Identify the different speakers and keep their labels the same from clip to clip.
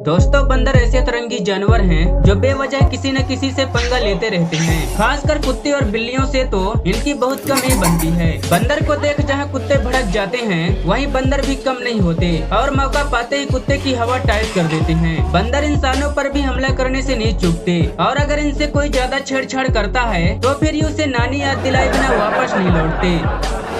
Speaker 1: दोस्तों, बंदर ऐसे अतरंगी जानवर हैं जो बेवजह किसी न किसी से पंगा लेते रहते हैं। खासकर कुत्ते और बिल्लियों से तो इनकी बहुत कम ही बनती है। बंदर को देख जहां कुत्ते भड़क जाते हैं, वहीं बंदर भी कम नहीं होते और मौका पाते ही कुत्ते की हवा टाइट कर देते हैं। बंदर इंसानों पर भी हमला करने से नहीं चूकते और अगर इनसे कोई ज्यादा छेड़छाड़ करता है तो फिर उसे नानी याद दिलाए बिना वापस नहीं लौटते।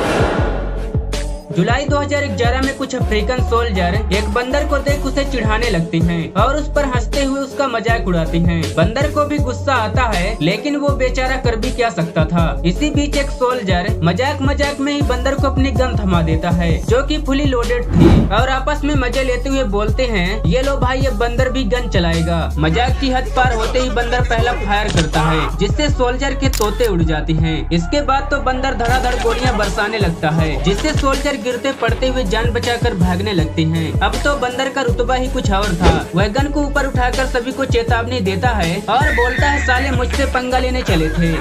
Speaker 1: जुलाई 2011 में कुछ अफ्रीकन सोल्जर एक बंदर को देख उसे चिढ़ाने लगते हैं और उस पर हंसते हुए उसका मजाक उड़ाते हैं। बंदर को भी गुस्सा आता है, लेकिन वो बेचारा कर भी क्या सकता था। इसी बीच एक सोल्जर मजाक मजाक में ही बंदर को अपनी गन थमा देता है, जो कि फुली लोडेड थी, और आपस में मजे लेते हुए बोलते हैं, ये लो भाई, अब बंदर भी गन चलाएगा। मजाक की हद पार होते ही बंदर पहला फायर करता है, जिससे सोल्जर के तोते उड़ जाते हैं। इसके बाद तो बंदर धड़ाधड़ गोलियां बरसाने लगता है, जिससे सोल्जर गिरते पड़ते हुए जान बचाकर भागने लगते हैं। अब तो बंदर का रुतबा ही कुछ और था। वह गन को ऊपर उठाकर सभी को चेतावनी देता है और बोलता है, साले मुझसे पंगा लेने चले थे।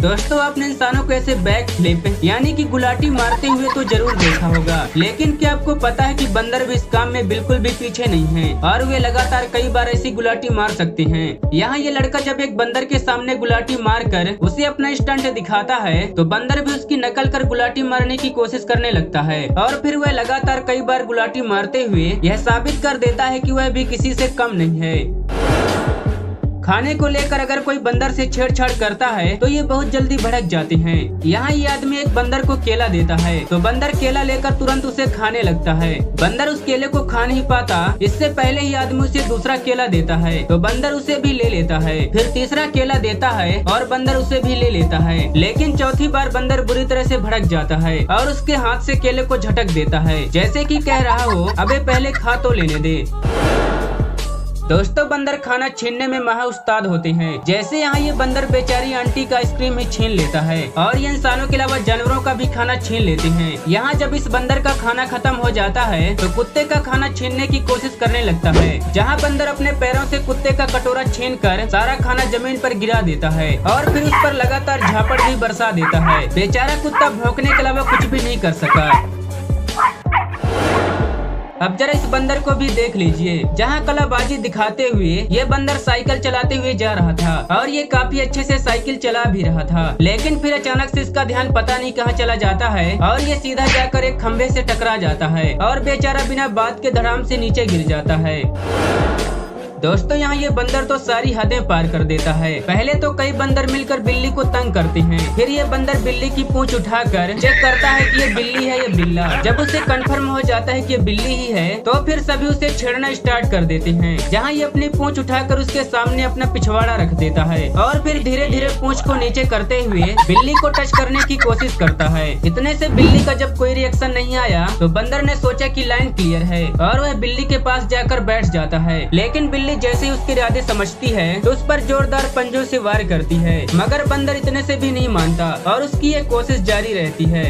Speaker 1: दोस्तों, आपने इंसानों को ऐसे बैक फ्लिप यानी कि गुलाटी मारते हुए तो जरूर देखा होगा, लेकिन क्या आपको पता है कि बंदर भी इस काम में बिल्कुल भी पीछे नहीं है और वे लगातार कई बार ऐसी गुलाटी मार सकते हैं। यहाँ ये लड़का जब एक बंदर के सामने गुलाटी मार कर उसे अपना स्टंट दिखाता है, तो बंदर भी उसकी नकल कर गुलाटी मारने की कोशिश करने लगता है और फिर वह लगातार कई बार गुलाटी मारते हुए यह साबित कर देता है कि वह भी किसी से कम नहीं है। खाने को लेकर अगर कोई बंदर से छेड़छाड़ करता है तो ये बहुत जल्दी भड़क जाते हैं। यहाँ ये आदमी एक बंदर को केला देता है, तो बंदर केला लेकर तुरंत उसे खाने लगता है। बंदर उस केले को खा नहीं पाता, इससे पहले ही आदमी उसे दूसरा केला देता है, तो बंदर उसे भी ले लेता है। फिर तीसरा केला देता है और बंदर उसे भी ले लेता है, लेकिन चौथी बार बंदर बुरी तरह से भड़क जाता है और उसके हाथ से केले को झटक देता है, जैसे कि कह रहा हो, अबे पहले खा तो लेने दे। दोस्तों, बंदर खाना छीनने में महा उस्ताद होते हैं। जैसे यहाँ ये बंदर बेचारी आंटी का आइसक्रीम ही छीन लेता है और ये इंसानों के अलावा जानवरों का भी खाना छीन लेते हैं। यहाँ जब इस बंदर का खाना खत्म हो जाता है तो कुत्ते का खाना छीनने की कोशिश करने लगता है, जहाँ बंदर अपने पैरों से कुत्ते का कटोरा छीन कर सारा खाना जमीन पर गिरा देता है और फिर उस पर लगातार झापड़ भी बरसा देता है। बेचारा कुत्ता भौंकने के अलावा कुछ भी नहीं कर सका। अब जरा इस बंदर को भी देख लीजिए, जहाँ कलाबाजी दिखाते हुए ये बंदर साइकिल चलाते हुए जा रहा था और ये काफी अच्छे से साइकिल चला भी रहा था, लेकिन फिर अचानक से इसका ध्यान पता नहीं कहाँ चला जाता है और ये सीधा जाकर एक खंभे से टकरा जाता है और बेचारा बिना बात के धड़ाम से नीचे गिर जाता है। दोस्तों, यहाँ ये बंदर तो सारी हदें पार कर देता है। पहले तो कई बंदर मिलकर बिल्ली को तंग करते हैं, फिर ये बंदर बिल्ली की पूंछ उठाकर चेक करता है कि ये बिल्ली है या बिल्ला। जब उसे कंफर्म हो जाता है कि ये बिल्ली ही है, तो फिर सभी उसे छेड़ना स्टार्ट कर देते हैं, जहाँ ये अपनी पूंछ उठाकर उसके सामने अपना पिछवाड़ा रख देता है और फिर धीरे धीरे पूंछ को नीचे करते हुए बिल्ली को टच करने की कोशिश करता है। इतने से बिल्ली का जब कोई रिएक्शन नहीं आया तो बंदर ने सोचा कि लाइन क्लियर है और वह बिल्ली के पास जाकर बैठ जाता है, लेकिन बिल्ली जैसे ही उसके इरादे समझती है तो उस पर जोरदार पंजों से वार करती है, मगर बंदर इतने से भी नहीं मानता और उसकी ये कोशिश जारी रहती है।